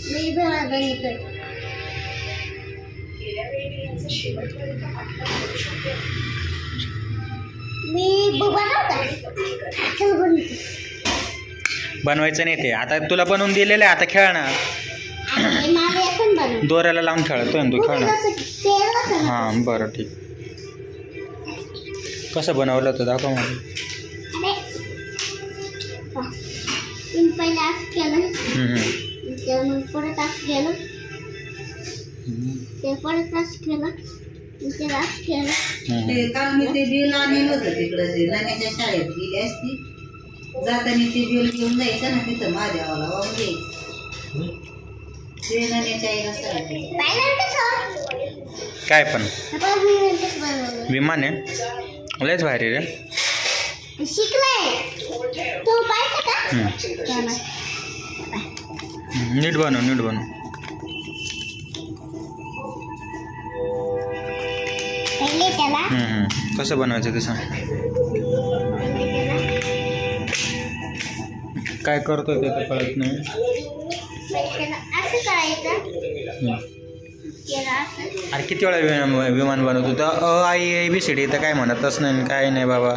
मी बनवतोय. मी बनवतोय. चल बनवते. बनवायचं नाही ते आता तुला बनवून दिलेलं आहे आता खेळ ना. आणि मला पण बनव. दोऱ्याला लावून खेळतोय ना तू खेळ ना. केलं का? हां बरं ठीक. कसं बनवलं होतं दाखव मला. अरे मी पहिले असं केलं ते मग परत असं केलं ते परत असं केलं ते असं केलं. ते काल मी ते बिल आणलं होतं तिकडं ते नाण्याच्या शाळेत गेली असती जाताना ते बिल घेऊन जायचं ना तिथं माझ्यावाला वाहून द्यायचं ते नाण्याच्या आईला सांगितलं. पाहिलं कसं? काय पण आता मी नंतर बनवलं. विमान आहे लयच भारी रे. शिकलाय तू पाहिजे का? चला. नीट बनव नीट बनव. पहिले त्याला कसं बनवायचं ते सांग. काय करतोय ते तर कळत नाही. त्याला असं करायचं. त्याला असं. अरे किती वेळा विमान बनवतो तर आई ए बी सी डी तर काय म्हणतच नाही काय नाही बाबा.